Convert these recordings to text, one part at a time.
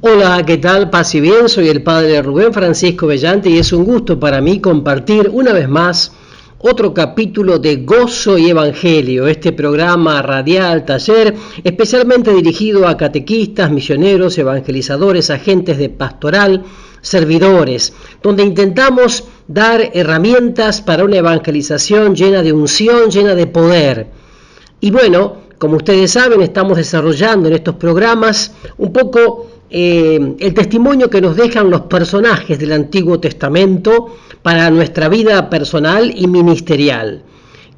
Hola, ¿qué tal? Paz y bien, soy el padre Rubén Francisco Bellante y es un gusto para mí compartir una vez más otro capítulo de Gozo y Evangelio, este programa radial, taller, especialmente dirigido a catequistas, misioneros, evangelizadores, agentes de pastoral, servidores, donde intentamos dar herramientas para una evangelización llena de unción, llena de poder. Y bueno, como ustedes saben, estamos desarrollando en estos programas un poco el testimonio que nos dejan los personajes del Antiguo Testamento para nuestra vida personal y ministerial.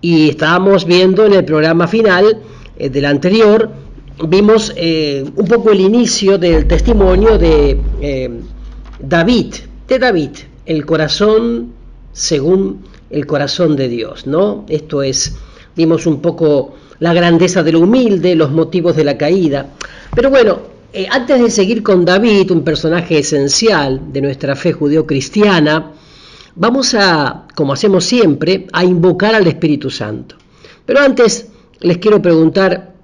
Y estábamos viendo en el programa final del anterior, vimos un poco el inicio del testimonio de David, el corazón según el corazón de Dios, ¿no? Esto es, vimos un poco la grandeza de lo humilde, los motivos de la caída. Pero bueno, antes de seguir con David, un personaje esencial de nuestra fe judeo-cristiana, vamos a, como hacemos siempre, a invocar al Espíritu Santo. Pero antes les quiero preguntar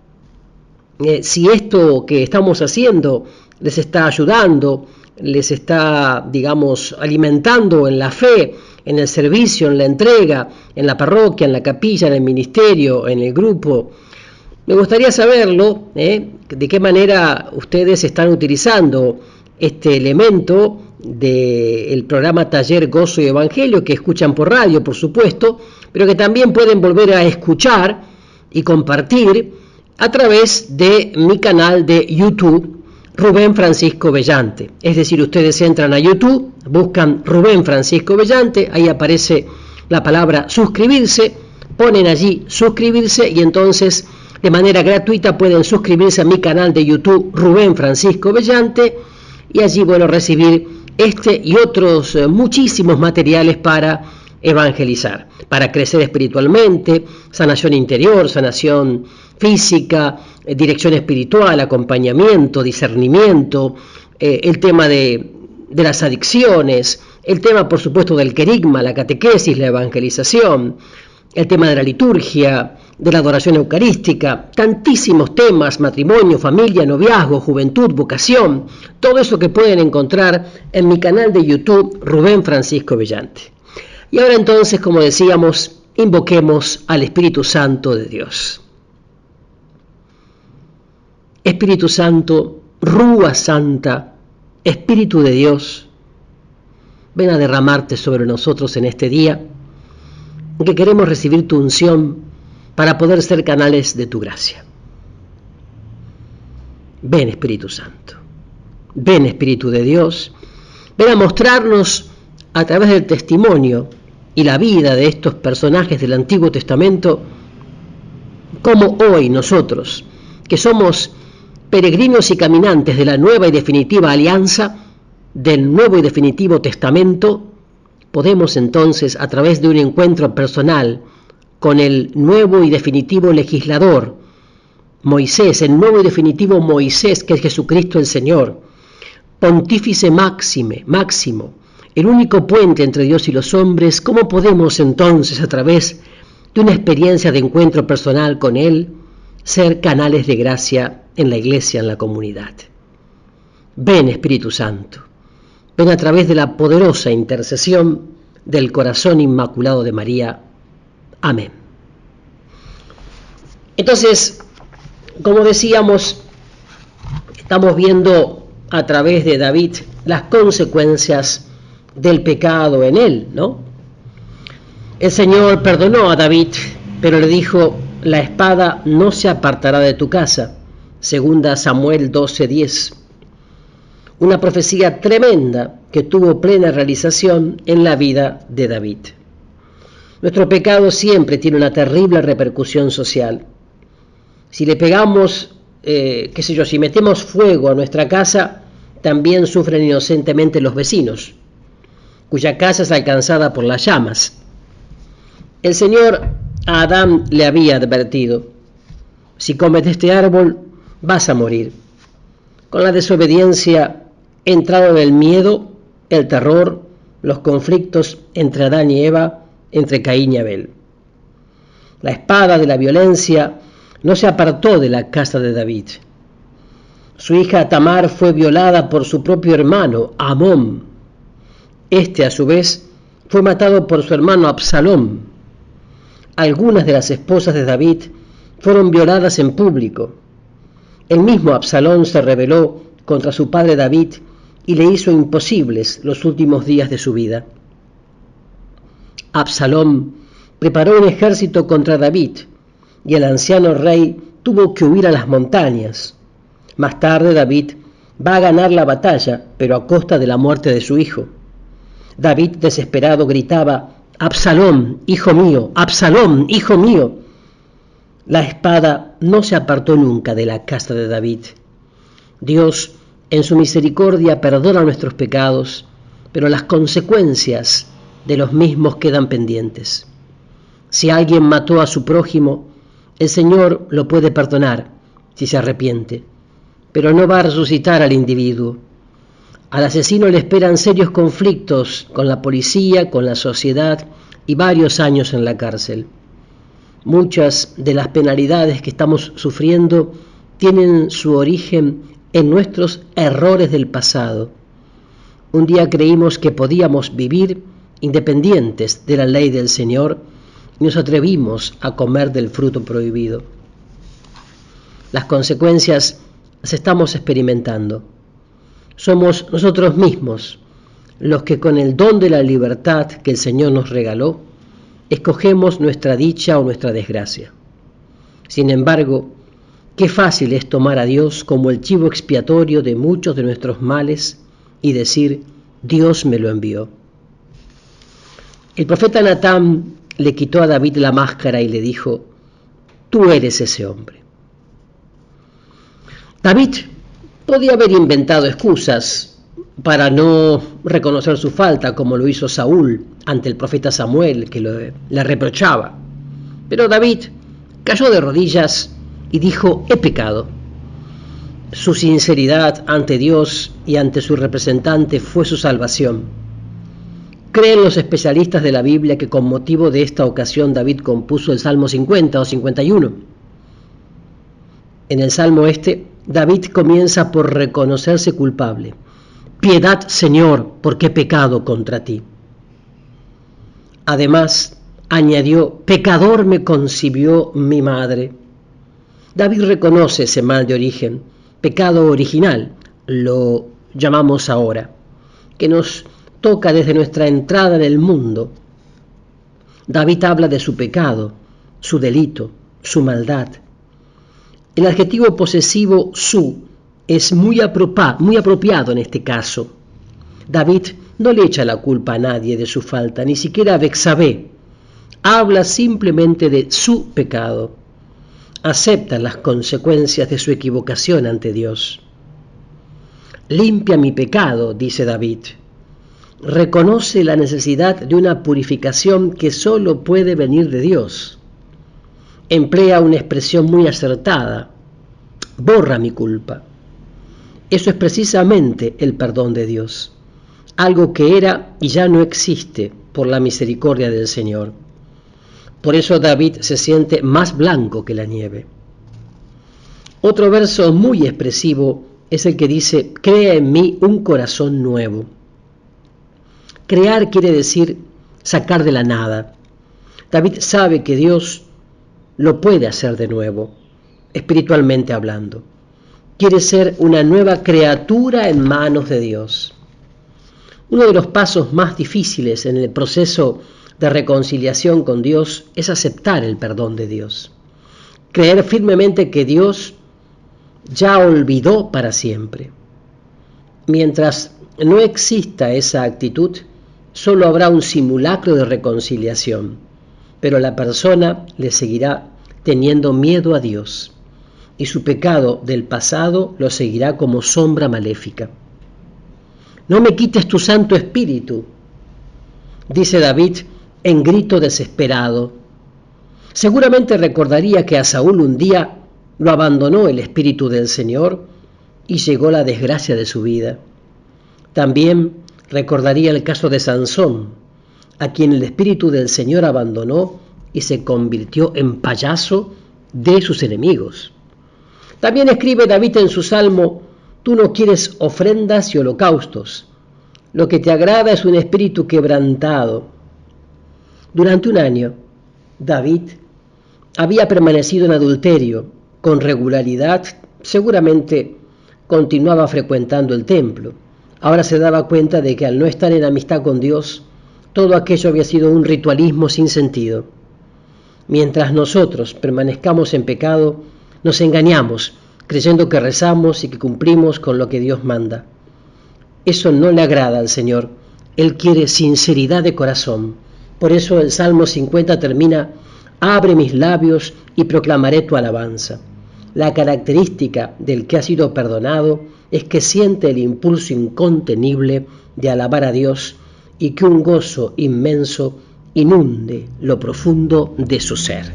si esto que estamos haciendo les está ayudando, les está, digamos, alimentando en la fe, en el servicio, en la entrega, en la parroquia, en la capilla, en el ministerio, en el grupo. Me gustaría saberlo, de qué manera ustedes están utilizando este elemento del programa Taller Gozo y Evangelio, que escuchan por radio, por supuesto, pero que también pueden volver a escuchar y compartir a través de mi canal de YouTube, Rubén Francisco Bellante. Es decir, ustedes entran a YouTube, buscan Rubén Francisco Bellante, ahí aparece la palabra suscribirse, ponen allí suscribirse y entonces de manera gratuita pueden suscribirse a mi canal de YouTube Rubén Francisco Bellante y allí, bueno, recibir este y otros muchísimos materiales para evangelizar, para crecer espiritualmente, sanación interior, sanación física, dirección espiritual, acompañamiento, discernimiento, el tema de las adicciones, el tema, por supuesto, del querigma, la catequesis, la evangelización, el tema de la liturgia, de la adoración eucarística, tantísimos temas, matrimonio, familia, noviazgo, juventud, vocación, todo eso que pueden encontrar en mi canal de YouTube, Rubén Francisco Bellante. Y ahora entonces, como decíamos, invoquemos al Espíritu Santo de Dios. Espíritu Santo, Rúa Santa, Espíritu de Dios, ven a derramarte sobre nosotros en este día, que queremos recibir tu unción para poder ser canales de tu gracia. Ven, Espíritu Santo, ven, Espíritu de Dios, ven a mostrarnos a través del testimonio y la vida de estos personajes del Antiguo Testamento, cómo hoy nosotros, que somos peregrinos y caminantes de la nueva y definitiva alianza, del nuevo y definitivo testamento, podemos entonces, a través de un encuentro personal con el nuevo y definitivo legislador, Moisés, el nuevo y definitivo Moisés, que es Jesucristo el Señor, pontífice máximo, el único puente entre Dios y los hombres, ¿cómo podemos entonces, a través de una experiencia de encuentro personal con Él, ser canales de gracia en la iglesia, en la comunidad? Ven, Espíritu Santo, ven a través de la poderosa intercesión del corazón inmaculado de María. Amén. Entonces, como decíamos, estamos viendo a través de David las consecuencias del pecado en él, ¿no? El Señor perdonó a David, pero le dijo: la espada no se apartará de tu casa. Segunda Samuel 12:10. Una profecía tremenda que tuvo plena realización en la vida de David. Nuestro pecado siempre tiene una terrible repercusión social. Si le pegamos, si metemos fuego a nuestra casa, también sufren inocentemente los vecinos, cuya casa es alcanzada por las llamas. El Señor a Adán le había advertido: si comes de este árbol, vas a morir. Con la desobediencia entraron el miedo, el terror, los conflictos entre Adán y Eva, entre Caín y Abel. La espada de la violencia no se apartó de la casa de David. Su hija Tamar fue violada por su propio hermano, Amón. Este, a su vez, fue matado por su hermano Absalón. Algunas de las esposas de David fueron violadas en público. El mismo Absalón se rebeló contra su padre David y le hizo imposibles los últimos días de su vida. Absalón preparó un ejército contra David y el anciano rey tuvo que huir a las montañas. Más tarde David va a ganar la batalla, pero a costa de la muerte de su hijo. David, desesperado, gritaba: «Absalón, hijo mío, Absalón, hijo mío». La espada no se apartó nunca de la casa de David. Dios, en su misericordia, perdona nuestros pecados, pero las consecuencias de los mismos quedan pendientes. Si alguien mató a su prójimo, el Señor lo puede perdonar si se arrepiente, pero no va a resucitar al individuo. Al asesino le esperan serios conflictos con la policía, con la sociedad y varios años en la cárcel. Muchas de las penalidades que estamos sufriendo tienen su origen en nuestros errores del pasado. Un día creímos que podíamos vivir independientes de la ley del Señor y nos atrevimos a comer del fruto prohibido. Las consecuencias las estamos experimentando. Somos nosotros mismos los que, con el don de la libertad que el Señor nos regaló, escogemos nuestra dicha o nuestra desgracia. Sin embargo, qué fácil es tomar a Dios como el chivo expiatorio de muchos de nuestros males y decir: Dios me lo envió. El profeta Natán le quitó a David la máscara y le dijo: tú eres ese hombre. David podía haber inventado excusas para no reconocer su falta, como lo hizo Saúl ante el profeta Samuel, que le reprochaba. Pero David cayó de rodillas y dijo: he pecado. Su sinceridad ante Dios y ante su representante fue su salvación. Creen los especialistas de la Biblia que con motivo de esta ocasión David compuso el Salmo 50 o 51. En el Salmo David comienza por reconocerse culpable. Piedad, Señor, porque he pecado contra ti. Además, añadió: pecador me concibió mi madre. David reconoce ese mal de origen, pecado original, lo llamamos ahora, que nos toca desde nuestra entrada en el mundo. David habla de su pecado, su delito, su maldad. El adjetivo posesivo su es muy apropiado en este caso. David no le echa la culpa a nadie de su falta, ni siquiera a Betsabé. Habla simplemente de su pecado. Acepta las consecuencias de su equivocación ante Dios. Limpia mi pecado, dice David. Reconoce la necesidad de una purificación que solo puede venir de Dios. Emplea una expresión muy acertada: borra mi culpa. Eso es precisamente el perdón de Dios, algo que era y ya no existe por la misericordia del Señor. Por eso David se siente más blanco que la nieve. Otro verso muy expresivo es el que dice: crea en mí un corazón nuevo. Crear quiere decir sacar de la nada. David sabe que Dios lo puede hacer de nuevo, espiritualmente hablando. Quiere ser una nueva criatura en manos de Dios. Uno de los pasos más difíciles en el proceso de reconciliación con Dios es aceptar el perdón de Dios. Creer firmemente que Dios ya olvidó para siempre. Mientras no exista esa actitud, solo habrá un simulacro de reconciliación, pero la persona le seguirá teniendo miedo a Dios, y su pecado del pasado lo seguirá como sombra maléfica. No me quites tu Santo Espíritu, dice David en grito desesperado. Seguramente recordaría que a Saúl un día lo abandonó el Espíritu del Señor y llegó la desgracia de su vida. También recordaría el caso de Sansón, a quien el Espíritu del Señor abandonó y se convirtió en payaso de sus enemigos. También escribe David en su Salmo: Tú no quieres ofrendas y holocaustos. Lo que te agrada es un espíritu quebrantado. Durante un año, David había permanecido en adulterio con regularidad. Seguramente continuaba frecuentando el templo. Ahora se daba cuenta de que al no estar en amistad con Dios, todo aquello había sido un ritualismo sin sentido. Mientras nosotros permanezcamos en pecado, nos engañamos, creyendo que rezamos y que cumplimos con lo que Dios manda. Eso no le agrada al Señor. Él quiere sinceridad de corazón. Por eso el Salmo 50 termina: abre mis labios y proclamaré tu alabanza. La característica del que ha sido perdonado es que siente el impulso incontenible de alabar a Dios y que un gozo inmenso inunde lo profundo de su ser.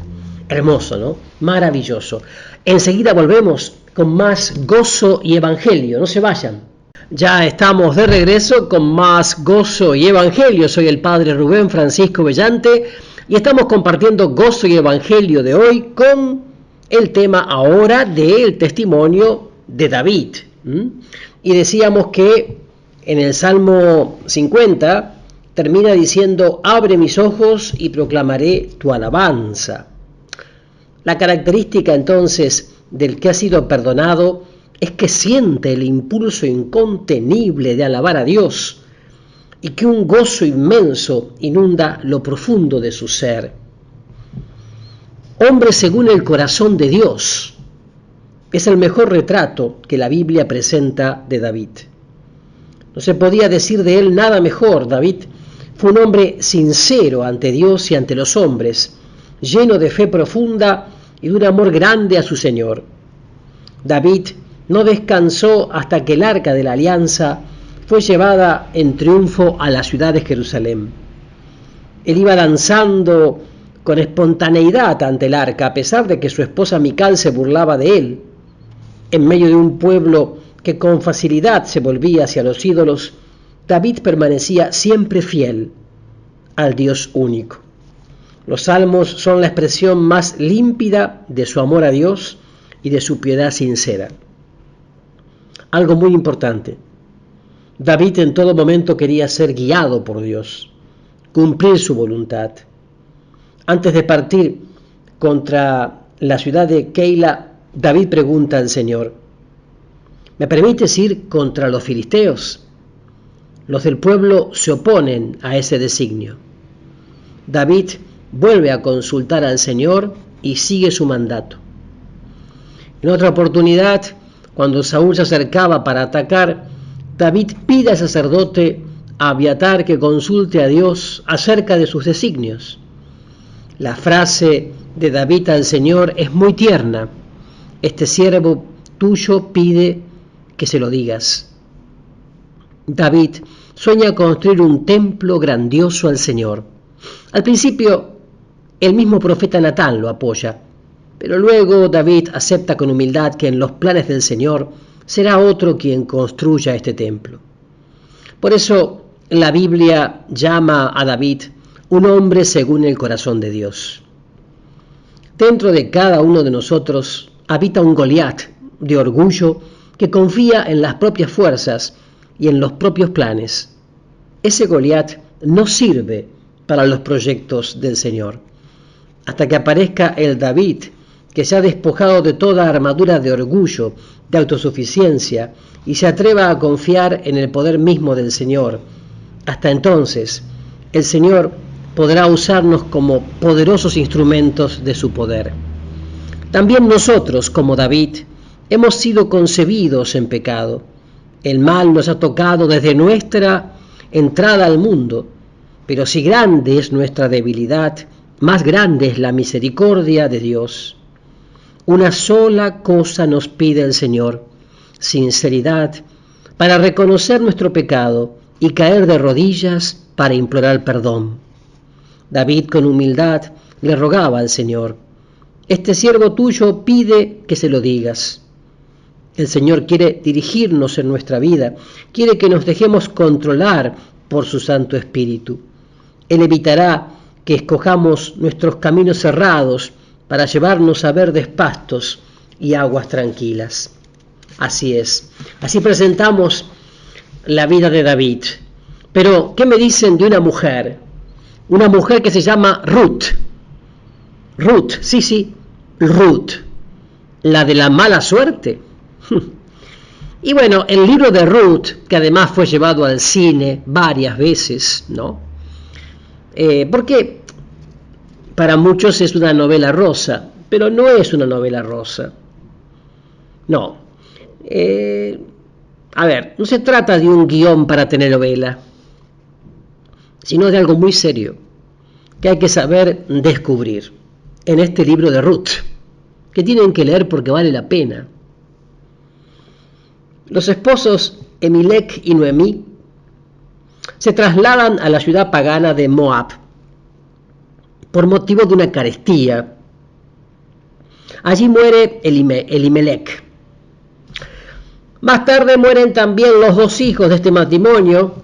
Hermoso, ¿no? Maravilloso. Enseguida volvemos con más gozo y evangelio. No se vayan. Ya estamos de regreso con más gozo y evangelio. Soy el padre Rubén Francisco Bellante y estamos compartiendo gozo y evangelio de hoy con el tema ahora del testimonio de David. Y decíamos que en el Salmo 50 termina diciendo: abre mis ojos y proclamaré tu alabanza. La característica entonces del que ha sido perdonado es que siente el impulso incontenible de alabar a Dios y que un gozo inmenso inunda lo profundo de su ser. Hombre según el corazón de Dios es el mejor retrato que la Biblia presenta de David. No se podía decir de él nada mejor. David fue un hombre sincero ante Dios y ante los hombres, lleno de fe profunda y de un amor grande a su Señor. David no descansó hasta que el arca de la alianza fue llevada en triunfo a la ciudad de Jerusalén. Él iba danzando con espontaneidad ante el arca, a pesar de que su esposa Mical se burlaba de él. En medio de un pueblo que con facilidad se volvía hacia los ídolos, David permanecía siempre fiel al Dios único. Los salmos son la expresión más límpida de su amor a Dios y de su piedad sincera. Algo muy importante: David en todo momento quería ser guiado por Dios, cumplir su voluntad. Antes de partir contra la ciudad de Keila, David pregunta al Señor: ¿me permites ir contra los filisteos? Los del pueblo se oponen a ese designio. David vuelve a consultar al Señor y sigue su mandato. En otra oportunidad, cuando Saúl se acercaba para atacar, David pide al sacerdote Abiatar que consulte a Dios acerca de sus designios. La frase de David al Señor es muy tierna: este siervo tuyo pide que se lo digas. David sueña construir un templo grandioso al Señor. Al principio, el mismo profeta Natán lo apoya, pero luego David acepta con humildad que en los planes del Señor será otro quien construya este templo. Por eso la Biblia llama a David un hombre según el corazón de Dios. Dentro de cada uno de nosotros habita un Goliat de orgullo que confía en las propias fuerzas y en los propios planes. Ese Goliat no sirve para los proyectos del Señor, hasta que aparezca el David que se ha despojado de toda armadura de orgullo, de autosuficiencia, y se atreva a confiar en el poder mismo del Señor. Hasta entonces, el Señor podrá usarnos como poderosos instrumentos de su poder. También nosotros, como David, hemos sido concebidos en pecado. El mal nos ha tocado desde nuestra entrada al mundo, pero si grande es nuestra debilidad, más grande es la misericordia de Dios. Una sola cosa nos pide el Señor: sinceridad para reconocer nuestro pecado y caer de rodillas para implorar perdón. David con humildad le rogaba al Señor: este siervo tuyo pide que se lo digas. El Señor quiere dirigirnos en nuestra vida, quiere que nos dejemos controlar por su Santo Espíritu. Él evitará que escojamos nuestros caminos cerrados para llevarnos a verdes pastos y aguas tranquilas. Así es. Así presentamos la vida de David. Pero, ¿qué me dicen de una mujer? Una mujer que se llama Ruth. Ruth, sí, Ruth. La de la mala suerte. Y bueno, el libro de Ruth, que además fue llevado al cine varias veces, ¿no? Porque para muchos es una novela rosa, pero no es una novela rosa. No. A ver, no se trata de un guión para telenovela, sino de algo muy serio, que hay que saber descubrir en este libro de Ruth, que tienen que leer porque vale la pena. Los esposos Elimelec y Noemí se trasladan a la ciudad pagana de Moab por motivo de una carestía. Allí muere Elimelec. Más tarde mueren también los 2 hijos de este matrimonio,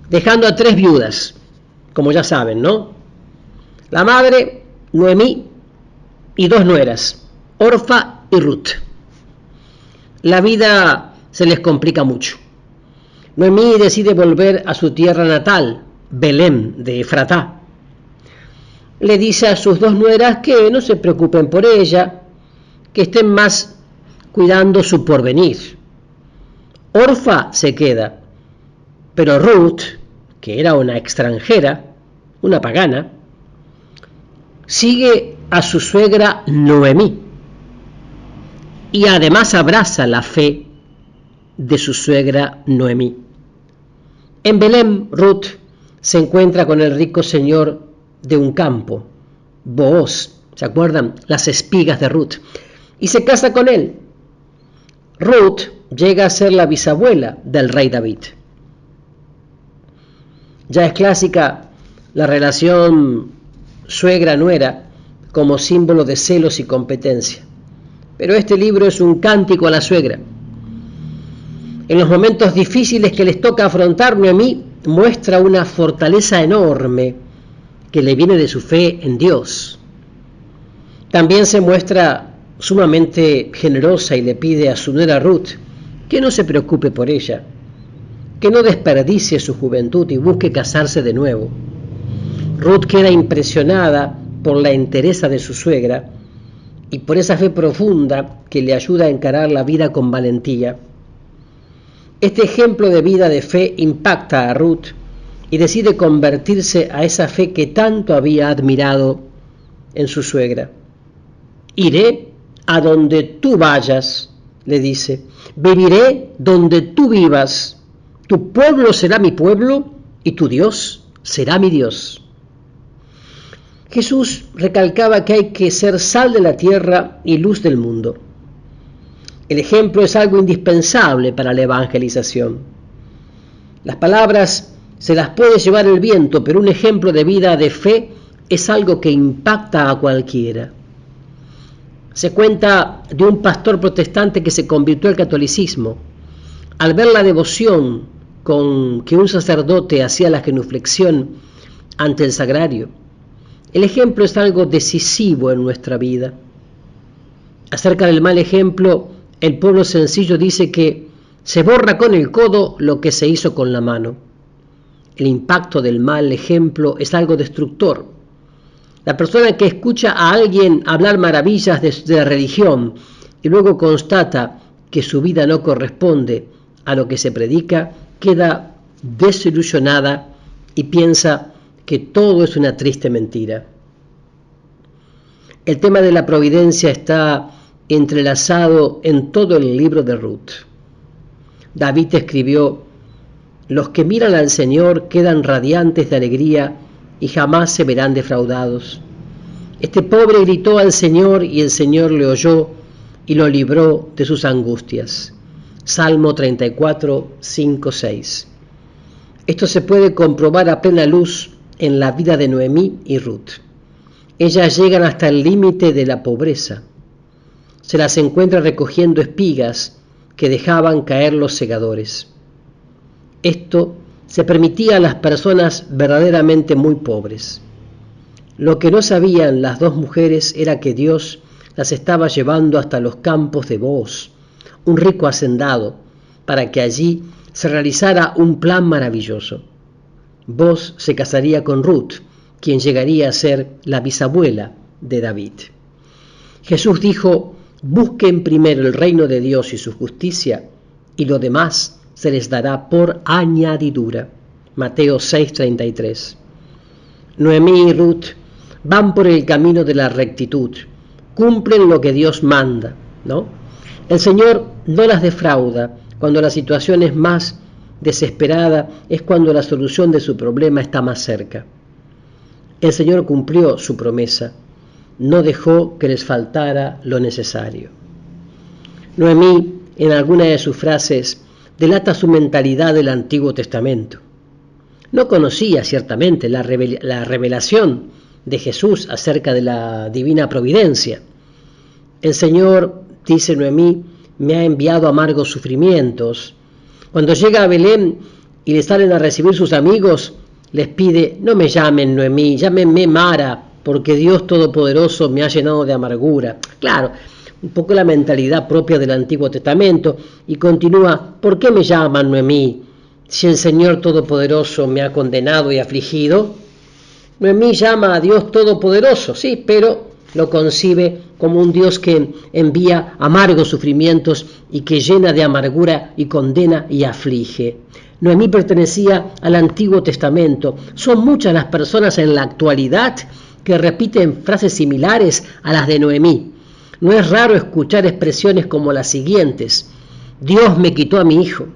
dejando a 3 viudas, como ya saben, ¿no? La madre, Noemí, y 2 nueras, Orfa y Ruth. La vida se les complica mucho. Noemí decide volver a su tierra natal, Belén de Efratá. Le dice a sus 2 nueras que no se preocupen por ella, que estén más cuidando su porvenir. Orfa se queda, pero Ruth, que era una extranjera, una pagana, sigue a su suegra Noemí y además abraza la fe de su suegra Noemí. En Belén, Ruth se encuentra con el rico señor de un campo, Booz, ¿se acuerdan? Las espigas de Ruth, y se casa con él. Ruth llega a ser la bisabuela del rey David. Ya es clásica la relación suegra-nuera como símbolo de celos y competencia, pero este libro es un cántico a la suegra. En los momentos difíciles que les toca afrontar, Noemí muestra una fortaleza enorme que le viene de su fe en Dios. También se muestra sumamente generosa y le pide a su nuera Ruth que no se preocupe por ella, que no desperdicie su juventud y busque casarse de nuevo. Ruth queda impresionada por la entereza de su suegra y por esa fe profunda que le ayuda a encarar la vida con valentía. Este ejemplo de vida de fe impacta a Ruth y decide convertirse a esa fe que tanto había admirado en su suegra. Iré a donde tú vayas, le dice, viviré donde tú vivas, tu pueblo será mi pueblo y tu Dios será mi Dios. Jesús recalcaba que hay que ser sal de la tierra y luz del mundo. El ejemplo es algo indispensable para la evangelización. Las palabras se las puede llevar el viento, pero un ejemplo de vida de fe es algo que impacta a cualquiera. Se cuenta de un pastor protestante que se convirtió al catolicismo. Al ver la devoción con que un sacerdote hacía la genuflexión ante el sagrario, el ejemplo es algo decisivo en nuestra vida. Acerca del mal ejemplo, el pueblo sencillo dice que se borra con el codo lo que se hizo con la mano. El impacto del mal ejemplo es algo destructor. La persona que escucha a alguien hablar maravillas de la religión y luego constata que su vida no corresponde a lo que se predica, queda desilusionada y piensa que todo es una triste mentira. El tema de la providencia está entrelazado en todo el libro de Ruth. David escribió: los que miran al Señor quedan radiantes de alegría y jamás se verán defraudados. Este pobre gritó al Señor y el Señor le oyó y lo libró de sus angustias. Salmo 34, 5, 6. Esto se puede comprobar a plena luz en la vida de Noemí y Ruth. Ellas llegan hasta el límite de la pobreza. Se las encuentra recogiendo espigas que dejaban caer los segadores. Esto se permitía a las personas verdaderamente muy pobres. Lo que no sabían las 2 mujeres era que Dios las estaba llevando hasta los campos de Booz, un rico hacendado, para que allí se realizara un plan maravilloso. Boaz se casaría con Ruth, quien llegaría a ser la bisabuela de David. Jesús dijo: busquen primero el reino de Dios y su justicia, y lo demás se les dará por añadidura. Mateo 6:33. Noemí y Ruth van por el camino de la rectitud, cumplen lo que Dios manda, ¿no? El Señor no las defrauda. Cuando la situación es más desesperada, es cuando la solución de su problema está más cerca. El Señor cumplió su promesa, no dejó que les faltara lo necesario. Noemí, en alguna de sus frases, delata su mentalidad del Antiguo Testamento. No conocía ciertamente la revelación de Jesús acerca de la divina providencia. El Señor, dice Noemí, me ha enviado amargos sufrimientos. Cuando llega a Belén y le salen a recibir sus amigos, les pide: no me llamen Noemí, llámenme Mara, porque Dios Todopoderoso me ha llenado de amargura. Claro, un poco la mentalidad propia del Antiguo Testamento, y continúa: ¿por qué me llaman Noemí si el Señor Todopoderoso me ha condenado y afligido? Noemí llama a Dios Todopoderoso, sí, pero lo concibe como un Dios que envía amargos sufrimientos y que llena de amargura y condena y aflige. Noemí pertenecía al Antiguo Testamento. Son muchas las personas en la actualidad que repiten frases similares a las de Noemí. No es raro escuchar expresiones como las siguientes: Dios me quitó a mi hijo,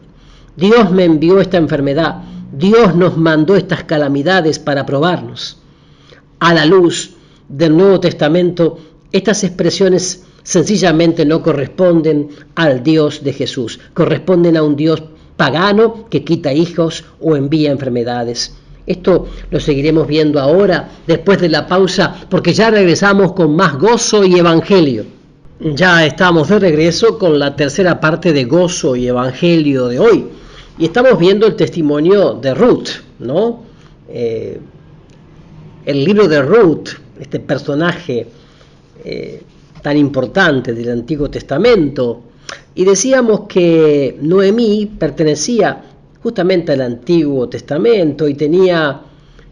Dios me envió esta enfermedad, Dios nos mandó estas calamidades para probarnos. A la luz del Nuevo Testamento, estas expresiones sencillamente no corresponden al Dios de Jesús, corresponden a un Dios pagano que quita hijos o envía enfermedades. Esto lo seguiremos viendo ahora, después de la pausa, porque ya regresamos con más Gozo y Evangelio. Ya estamos de regreso con la tercera parte de Gozo y Evangelio de hoy, y estamos viendo el testimonio de Ruth, ¿no? El libro de Ruth, este personaje tan importante del Antiguo Testamento. Y decíamos que Noemí pertenecía justamente al Antiguo Testamento y tenía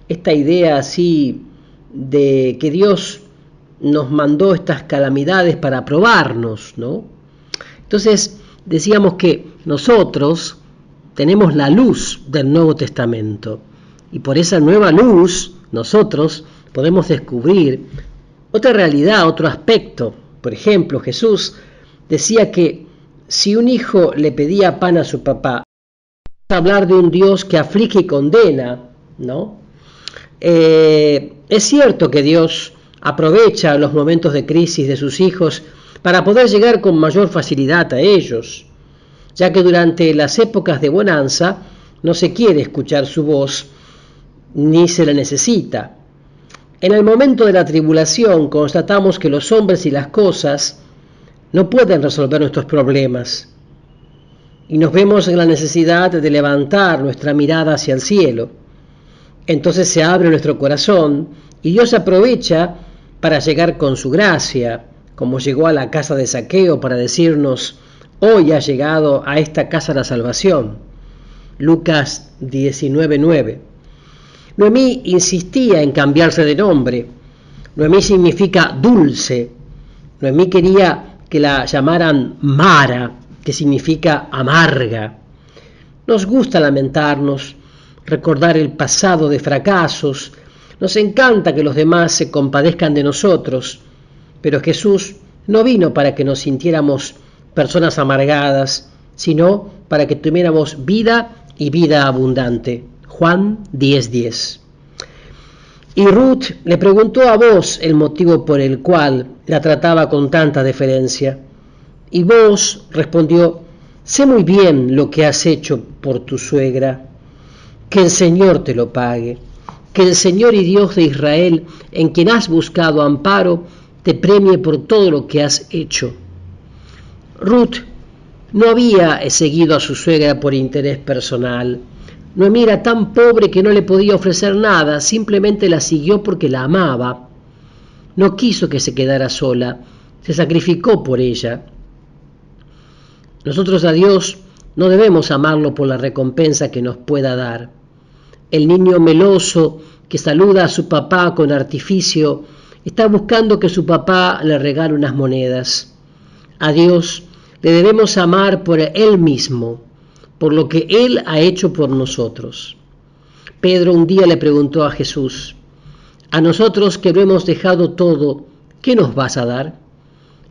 esta idea así de que Dios nos mandó estas calamidades para probarnos, ¿no? Entonces decíamos que nosotros tenemos la luz del Nuevo Testamento, y por esa nueva luz nosotros podemos descubrir otra realidad, otro aspecto. Por ejemplo, Jesús decía que si un hijo le pedía pan a su papá, hablar de un Dios que aflige y condena, ¿no? Es cierto que Dios aprovecha los momentos de crisis de sus hijos para poder llegar con mayor facilidad a ellos, ya que durante las épocas de bonanza no se quiere escuchar su voz ni se la necesita. En el momento de la tribulación constatamos que los hombres y las cosas no pueden resolver nuestros problemas y nos vemos en la necesidad de levantar nuestra mirada hacia el cielo. Entonces se abre nuestro corazón y Dios aprovecha para llegar con su gracia, como llegó a la casa de Zaqueo para decirnos: hoy ha llegado a esta casa la salvación. Lucas 19:9. Noemí insistía en cambiarse de nombre. Noemí significa dulce. Noemí quería que la llamaran Mara, que significa amarga. Nos gusta lamentarnos, recordar el pasado de fracasos. Nos encanta que los demás se compadezcan de nosotros, pero Jesús no vino para que nos sintiéramos personas amargadas, sino para que tuviéramos vida y vida abundante. Juan 10:10. Y Ruth le preguntó a Boaz el motivo por el cual la trataba con tanta deferencia. Y Boaz respondió: sé muy bien lo que has hecho por tu suegra. Que el Señor te lo pague. Que el Señor y Dios de Israel, en quien has buscado amparo, te premie por todo lo que has hecho. Ruth no había seguido a su suegra por interés personal. Noemí era tan pobre que no le podía ofrecer nada, simplemente la siguió porque la amaba. No quiso que se quedara sola, se sacrificó por ella. Nosotros a Dios no debemos amarlo por la recompensa que nos pueda dar. El niño meloso que saluda a su papá con artificio está buscando que su papá le regale unas monedas. A Dios le debemos amar por Él mismo, por lo que Él ha hecho por nosotros. Pedro un día le preguntó a Jesús: a nosotros que lo hemos dejado todo, ¿qué nos vas a dar?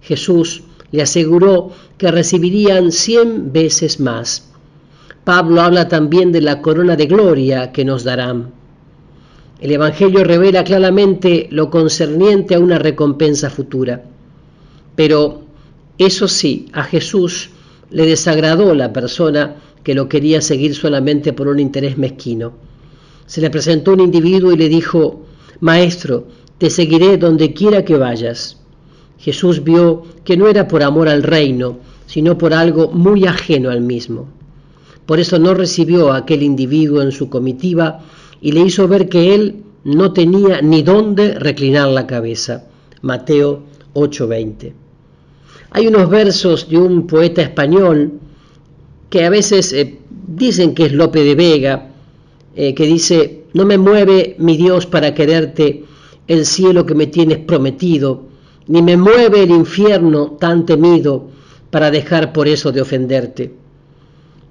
Jesús le aseguró que recibirían 100 veces más. Pablo habla también de la corona de gloria que nos darán. El Evangelio revela claramente lo concerniente a una recompensa futura. Pero eso sí, a Jesús le desagradó la persona que lo quería seguir solamente por un interés mezquino. Se le presentó un individuo y le dijo: Maestro, te seguiré donde quiera que vayas. Jesús vio que no era por amor al reino, sino por algo muy ajeno al mismo. Por eso no recibió a aquel individuo en su comitiva y le hizo ver que él no tenía ni dónde reclinar la cabeza. Mateo 8:20. Hay unos versos de un poeta español que a veces dicen que es Lope de Vega, que dice: no me mueve, mi Dios, para quererte el cielo que me tienes prometido, ni me mueve el infierno tan temido para dejar por eso de ofenderte.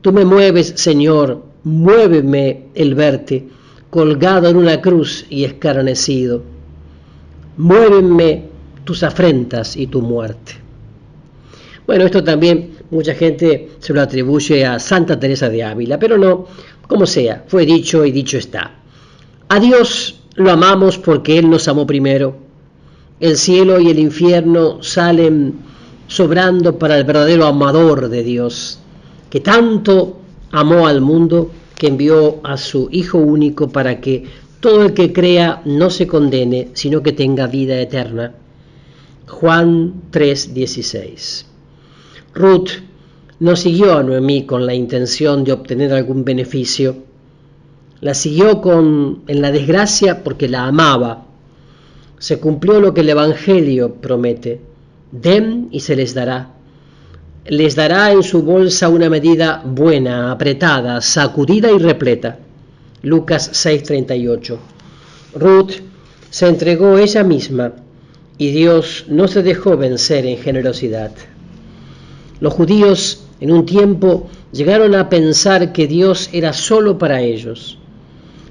Tú me mueves, Señor, muéveme el verte colgado en una cruz y escarnecido. Muéveme tus afrentas y tu muerte. Bueno, esto también mucha gente se lo atribuye a Santa Teresa de Ávila, pero no, como sea, fue dicho y dicho está. A Dios lo amamos porque Él nos amó primero. El cielo y el infierno salen sobrando para el verdadero amador de Dios, que tanto amó al mundo que envió a su Hijo único para que todo el que crea no se condene, sino que tenga vida eterna. Juan 3:16. Ruth no siguió a Noemí con la intención de obtener algún beneficio. La siguió en la desgracia porque la amaba. Se cumplió lo que el Evangelio promete: den y se les dará. Les dará en su bolsa una medida buena, apretada, sacudida y repleta. Lucas 6:38. Ruth se entregó ella misma y Dios no se dejó vencer en generosidad. Los judíos en un tiempo llegaron a pensar que Dios era solo para ellos.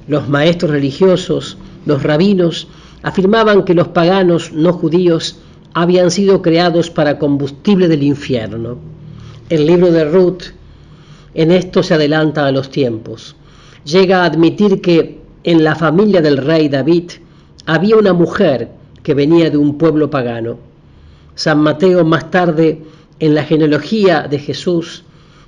Los maestros religiosos, los rabinos, afirmaban que los paganos no judíos habían sido creados para combustible del infierno. El libro de Ruth en esto se adelanta a los tiempos. Llega a admitir que en la familia del rey David había una mujer que venía de un pueblo pagano. San Mateo más tarde, en la genealogía de Jesús,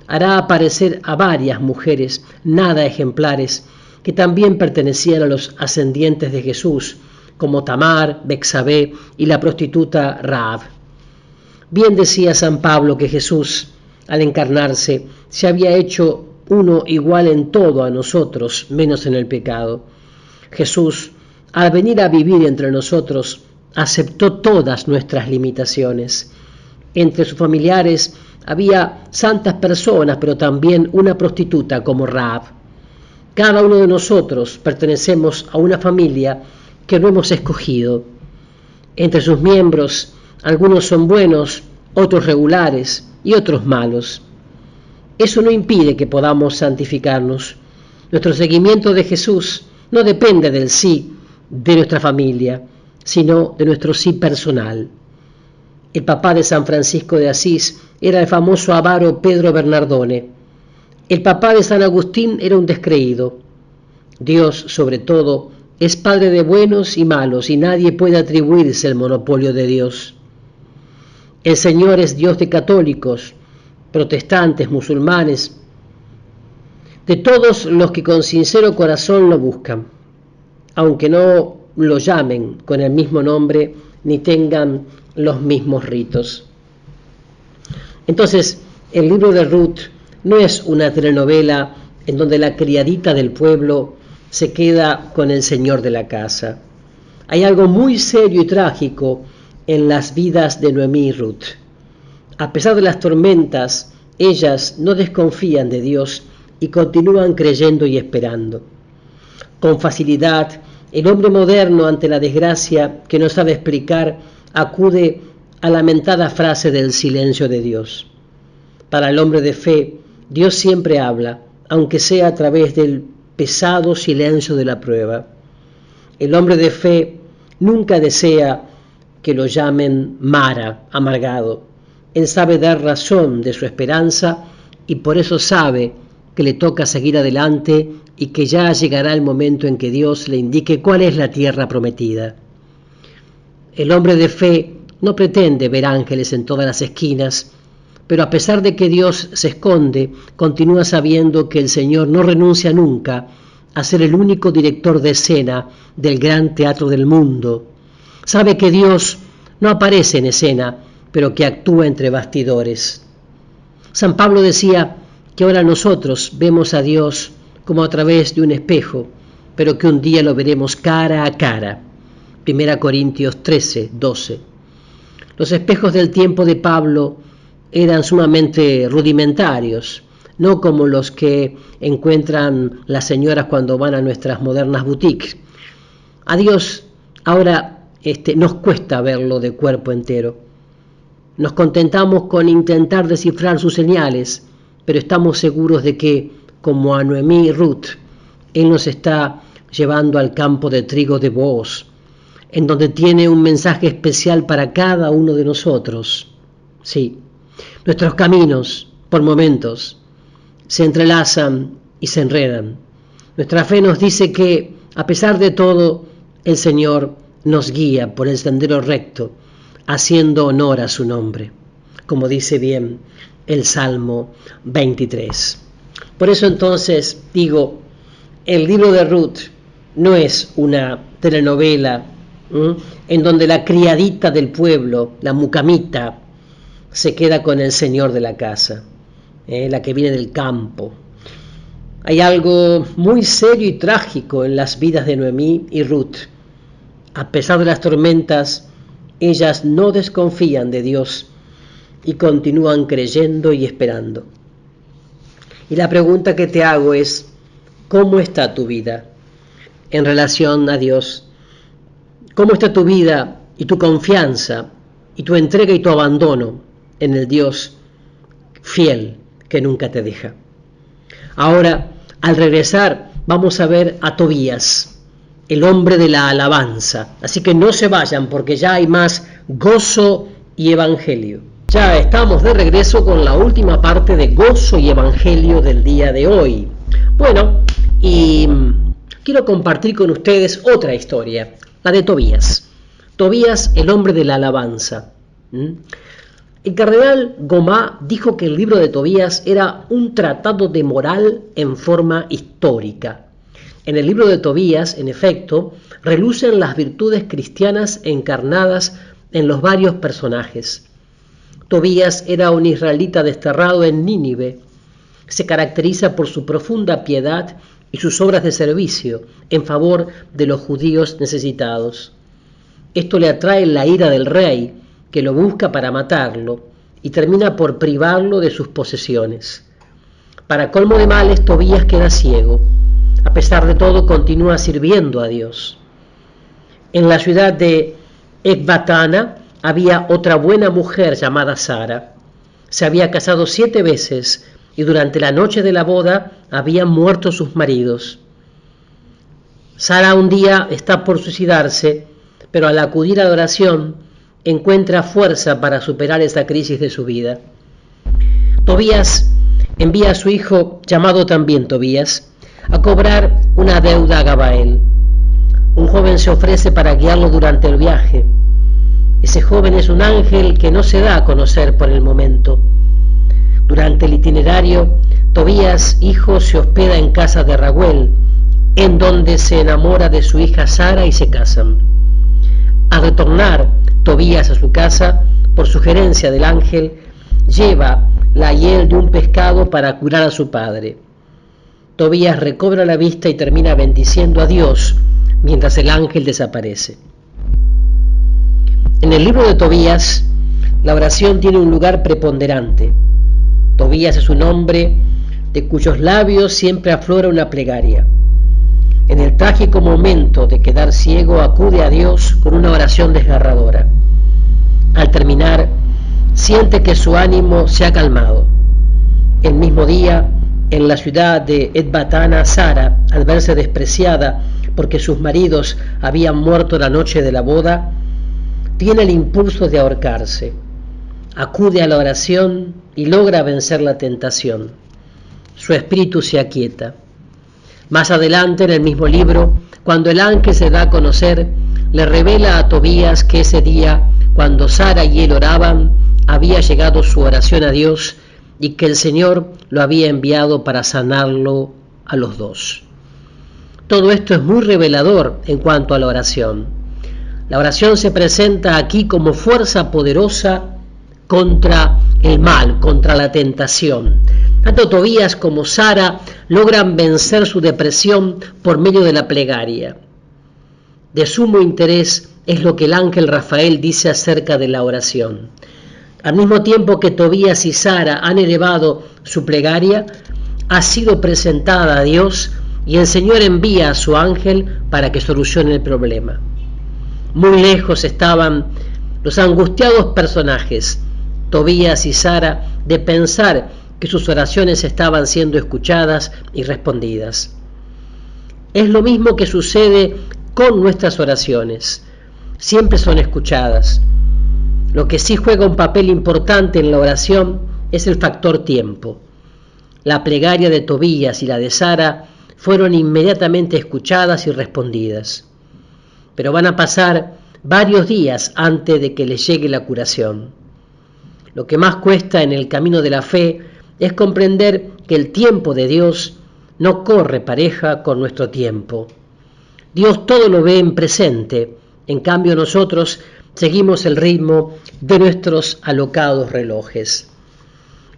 hará aparecer a varias mujeres nada ejemplares que también pertenecían a los ascendientes de Jesús, como Tamar, Betsabé y la prostituta Rahab. Bien decía San Pablo que Jesús, al encarnarse, se había hecho uno igual en todo a nosotros, menos en el pecado. Jesús, al venir a vivir entre nosotros, aceptó todas nuestras limitaciones. Entre sus familiares había santas personas, pero también una prostituta como Rahab. Cada uno de nosotros pertenecemos a una familia que no hemos escogido. Entre sus miembros, algunos son buenos, otros regulares y otros malos. Eso no impide que podamos santificarnos. Nuestro seguimiento de Jesús no depende del sí de nuestra familia, sino de nuestro sí personal. El papá de San Francisco de Asís era el famoso avaro Pedro Bernardone. El papá de San Agustín era un descreído. Dios, sobre todo, es padre de buenos y malos y nadie puede atribuirse el monopolio de Dios. El Señor es Dios de católicos, protestantes, musulmanes, de todos los que con sincero corazón lo buscan, aunque no lo llamen con el mismo nombre ni tengan los mismos ritos. Entonces, el libro de Ruth no es una telenovela en donde la criadita del pueblo se queda con el señor de la casa. Hay algo muy serio y trágico en las vidas de Noemí y Ruth. A pesar de las tormentas, ellas no desconfían de Dios y continúan creyendo y esperando. Con facilidad, el hombre moderno ante la desgracia que no sabe explicar acude a la lamentada frase del silencio de Dios. Para el hombre de fe, Dios siempre habla, aunque sea a través del pesado silencio de la prueba. El hombre de fe nunca desea que lo llamen Mara, amargado. Él sabe dar razón de su esperanza y por eso sabe que le toca seguir adelante y que ya llegará el momento en que Dios le indique cuál es la tierra prometida. El hombre de fe no pretende ver ángeles en todas las esquinas, pero a pesar de que Dios se esconde, continúa sabiendo que el Señor no renuncia nunca a ser el único director de escena del gran teatro del mundo. Sabe que Dios no aparece en escena, pero que actúa entre bastidores. San Pablo decía que ahora nosotros vemos a Dios como a través de un espejo, pero que un día lo veremos cara a cara. 1 Corintios 13, 12. Los espejos del tiempo de Pablo eran sumamente rudimentarios, no como los que encuentran las señoras cuando van a nuestras modernas boutiques. A Dios ahora nos cuesta verlo de cuerpo entero. Nos contentamos con intentar descifrar sus señales, pero estamos seguros de que, como a Noemí y Ruth, Él nos está llevando al campo de trigo de Booz, en donde tiene un mensaje especial para cada uno de nosotros. Sí, nuestros caminos, por momentos, se entrelazan y se enredan. Nuestra fe nos dice que, a pesar de todo, el Señor nos guía por el sendero recto, haciendo honor a su nombre, como dice bien el Salmo 23. Por eso entonces digo, el libro de Ruth no es una telenovela en donde la criadita del pueblo, la mucamita, se queda con el señor de la casa, la que viene del campo. Hay algo muy serio y trágico en las vidas de Noemí y Ruth. A pesar de las tormentas, ellas no desconfían de Dios y continúan creyendo y esperando. Y la pregunta que te hago es, ¿cómo está tu vida en relación a Dios? ¿Cómo está tu vida y tu confianza y tu entrega y tu abandono en el Dios fiel que nunca te deja? Ahora, al regresar, vamos a ver a Tobías, el hombre de la alabanza. Así que no se vayan porque ya hay más gozo y evangelio. Ya estamos de regreso con la última parte de gozo y evangelio del día de hoy. Bueno, y quiero compartir con ustedes otra historia, la de Tobías. Tobías, el hombre de la alabanza. El cardenal Gomá dijo que el libro de Tobías era un tratado de moral en forma histórica. En el libro de Tobías, en efecto, relucen las virtudes cristianas encarnadas en los varios personajes. Tobías era un israelita desterrado en Nínive. Se caracteriza por su profunda piedad y sus obras de servicio en favor de los judíos necesitados. Esto le atrae la ira del rey, que lo busca para matarlo y termina por privarlo de sus posesiones. Para colmo de males, Tobías queda ciego. A pesar de todo, continúa sirviendo a Dios. En la ciudad de Ecbatana había otra buena mujer llamada Sara. Se había casado 7 veces y durante la noche de la boda habían muerto sus maridos. Sara un día está por suicidarse, pero al acudir a la oración encuentra fuerza para superar esa crisis de su vida. Tobías envía a su hijo, llamado también Tobías, a cobrar una deuda a Gabael. Un joven se ofrece para guiarlo durante el viaje. Ese joven es un ángel que no se da a conocer por el momento. Durante el itinerario, Tobías, hijo, se hospeda en casa de Raguel, en donde se enamora de su hija Sara y se casan. Al retornar Tobías a su casa, por sugerencia del ángel, lleva la hiel de un pescado para curar a su padre. Tobías recobra la vista y termina bendiciendo a Dios mientras el ángel desaparece. En el libro de Tobías, la oración tiene un lugar preponderante. Tobías es un hombre de cuyos labios siempre aflora una plegaria. En el trágico momento de quedar ciego, acude a Dios con una oración desgarradora. Al terminar, siente que su ánimo se ha calmado. El mismo día, en la ciudad de Ecbatana, Sara, al verse despreciada porque sus maridos habían muerto la noche de la boda, tiene el impulso de ahorcarse. Acude a la oración y logra vencer la tentación. Su espíritu se aquieta. Más adelante, en el mismo libro, cuando el ángel se da a conocer, le revela a Tobías que ese día, cuando Sara y él oraban, había llegado su oración a Dios y que el Señor lo había enviado para sanarlo a los dos. Todo esto es muy revelador en cuanto a la oración. La oración se presenta aquí como fuerza poderosa contra el mal, contra la tentación. Tanto Tobías como Sara logran vencer su depresión por medio de la plegaria. De sumo interés es lo que el ángel Rafael dice acerca de la oración. Al mismo tiempo que Tobías y Sara han elevado su plegaria, ha sido presentada a Dios y el Señor envía a su ángel para que solucione el problema. Muy lejos estaban los angustiados personajes, Tobías y Sara, de pensar que sus oraciones estaban siendo escuchadas y respondidas. Es lo mismo que sucede con nuestras oraciones. Siempre son escuchadas. Lo que sí juega un papel importante en la oración es el factor tiempo. La plegaria de Tobías y la de Sara fueron inmediatamente escuchadas y respondidas. Pero van a pasar varios días antes de que les llegue la curación. Lo que más cuesta en el camino de la fe es comprender que el tiempo de Dios no corre pareja con nuestro tiempo. Dios todo lo ve en presente, en cambio nosotros seguimos el ritmo de nuestros alocados relojes.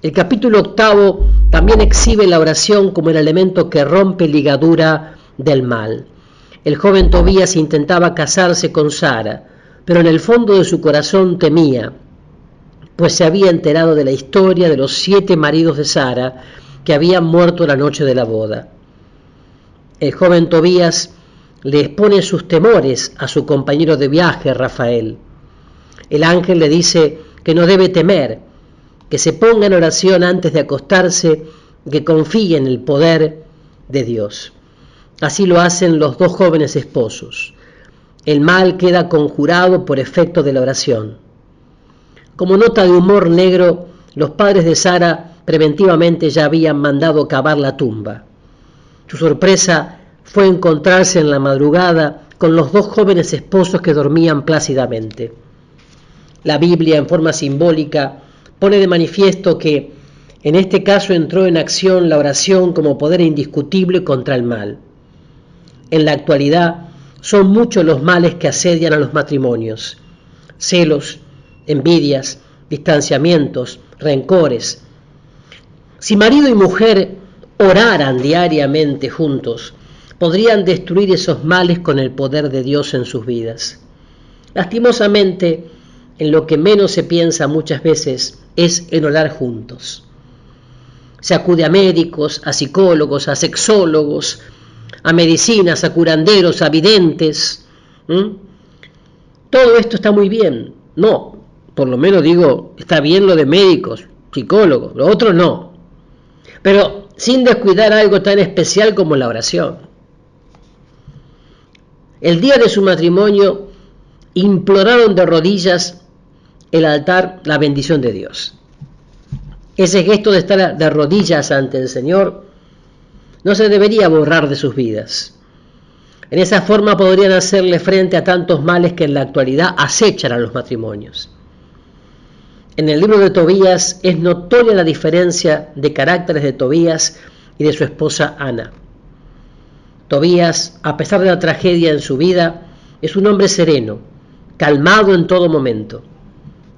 El capítulo 8 también exhibe la oración como el elemento que rompe ligadura del mal. El joven Tobías intentaba casarse con Sara, pero en el fondo de su corazón temía, pues se había enterado de la historia de los 7 maridos de Sara que habían muerto la noche de la boda. El joven Tobías le expone sus temores a su compañero de viaje, Rafael. El ángel le dice que no debe temer, que se ponga en oración antes de acostarse, que confíe en el poder de Dios. Así lo hacen los 2 jóvenes esposos. El mal queda conjurado por efecto de la oración. Como nota de humor negro, los padres de Sara preventivamente ya habían mandado cavar la tumba. Su sorpresa fue encontrarse en la madrugada con los 2 jóvenes esposos que dormían plácidamente. La Biblia, en forma simbólica, pone de manifiesto que en este caso entró en acción la oración como poder indiscutible contra el mal. En la actualidad son muchos los males que asedian a los matrimonios: celos, envidias, distanciamientos, rencores. Si marido y mujer oraran diariamente juntos, podrían destruir esos males con el poder de Dios en sus vidas. Lastimosamente, en lo que menos se piensa muchas veces es en orar juntos. Se acude a médicos, a psicólogos, a sexólogos, a medicinas, a curanderos, a videntes. Todo esto está muy bien. No, por lo menos digo, está bien lo de médicos, psicólogos, lo otro no. Pero sin descuidar algo tan especial como la oración. El día de su matrimonio imploraron de rodillas el altar la bendición de Dios. Ese gesto de estar de rodillas ante el Señor no se debería borrar de sus vidas. En esa forma podrían hacerle frente a tantos males que en la actualidad acechan a los matrimonios. En el libro de Tobías es notoria la diferencia de caracteres de Tobías y de su esposa Ana. Tobías, a pesar de la tragedia en su vida, es un hombre sereno, calmado en todo momento.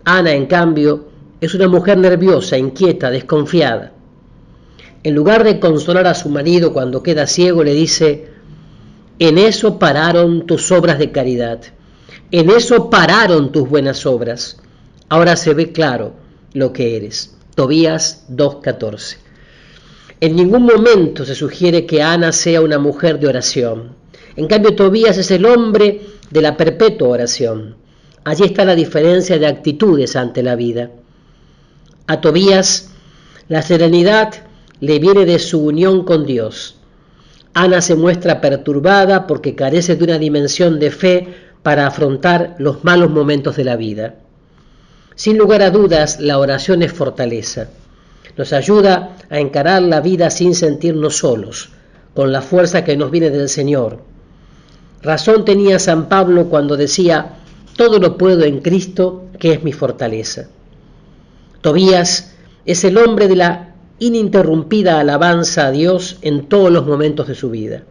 Ana, en cambio, es una mujer nerviosa, inquieta, desconfiada. En lugar de consolar a su marido cuando queda ciego, le dice: en eso pararon tus obras de caridad, en eso pararon tus buenas obras. Ahora se ve claro lo que eres. Tobías 2:14. En ningún momento se sugiere que Ana sea una mujer de oración. En cambio, Tobías es el hombre de la perpetua oración. Allí está la diferencia de actitudes ante la vida. A Tobías, la serenidad le viene de su unión con Dios. Ana se muestra perturbada porque carece de una dimensión de fe para afrontar los malos momentos de la vida. Sin lugar a dudas, la oración es fortaleza. Nos ayuda a encarar la vida sin sentirnos solos, con la fuerza que nos viene del Señor. Razón tenía San Pablo cuando decía: todo lo puedo en Cristo, que es mi fortaleza. Tobías es el hombre de la ininterrumpida alabanza a Dios en todos los momentos de su vida.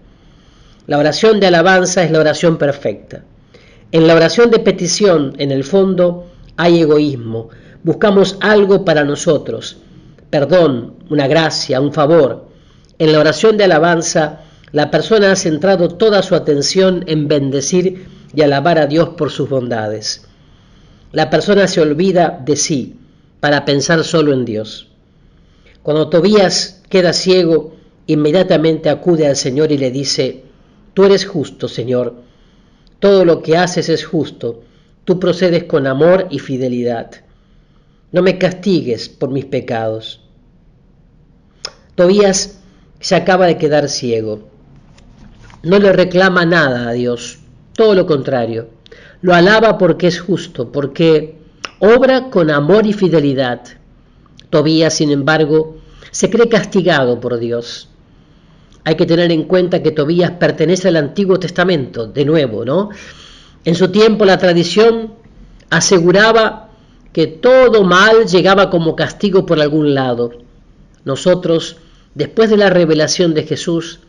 La oración de alabanza es la oración perfecta. En la oración de petición, en el fondo, hay egoísmo. Buscamos algo para nosotros, perdón, una gracia, un favor. En la oración de alabanza, la persona ha centrado toda su atención en bendecir y alabar a Dios por sus bondades. La persona se olvida de sí para pensar solo en Dios. Cuando Tobías queda ciego, inmediatamente acude al Señor y le dice: tú eres justo, Señor, todo lo que haces es justo, tú procedes con amor y fidelidad. No me castigues por mis pecados. Tobías se acaba de quedar ciego. No le reclama nada a Dios, todo lo contrario. Lo alaba porque es justo, porque obra con amor y fidelidad. Tobías, sin embargo, se cree castigado por Dios. Hay que tener en cuenta que Tobías pertenece al Antiguo Testamento, de nuevo, ¿no? En su tiempo la tradición aseguraba que todo mal llegaba como castigo por algún lado. Nosotros, después de la revelación de Jesús,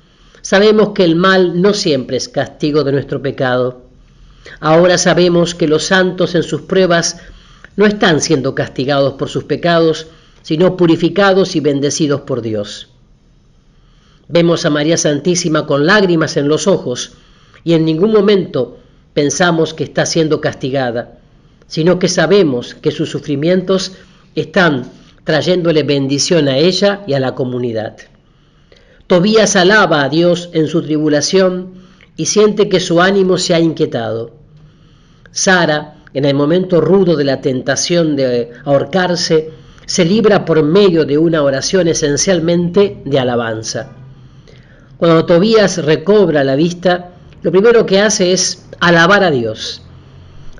sabemos que el mal no siempre es castigo de nuestro pecado. Ahora sabemos que los santos en sus pruebas no están siendo castigados por sus pecados, sino purificados y bendecidos por Dios. Vemos a María Santísima con lágrimas en los ojos y en ningún momento pensamos que está siendo castigada, sino que sabemos que sus sufrimientos están trayéndole bendición a ella y a la comunidad. Tobías alaba a Dios en su tribulación y siente que su ánimo se ha inquietado. Sara, en el momento rudo de la tentación de ahorcarse, se libra por medio de una oración esencialmente de alabanza. Cuando Tobías recobra la vista, lo primero que hace es alabar a Dios.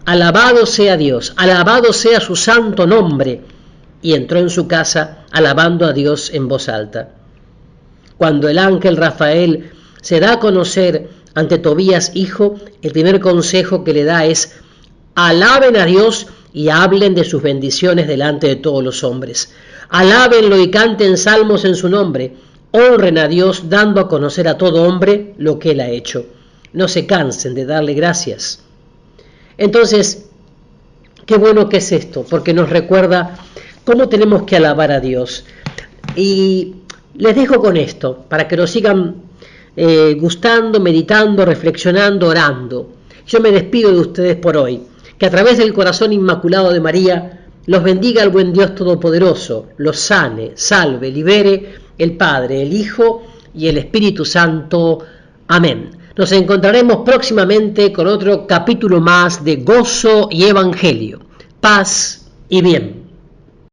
Alabado sea Dios, alabado sea su santo nombre. Y entró en su casa alabando a Dios en voz alta. Cuando el ángel Rafael se da a conocer ante Tobías hijo, el primer consejo que le da es: alaben a Dios y hablen de sus bendiciones delante de todos los hombres. Alábenlo y canten salmos en su nombre. Honren a Dios dando a conocer a todo hombre lo que Él ha hecho. No se cansen de darle gracias. Entonces, qué bueno que es esto, porque nos recuerda cómo tenemos que alabar a Dios. Y les dejo con esto, para que lo sigan gustando, meditando, reflexionando, orando. Yo me despido de ustedes por hoy. Que a través del corazón inmaculado de María los bendiga el buen Dios Todopoderoso, los sane, salve, libere el Padre, el Hijo y el Espíritu Santo. Amén. Nos encontraremos próximamente con otro capítulo más de Gozo y Evangelio. Paz y bien.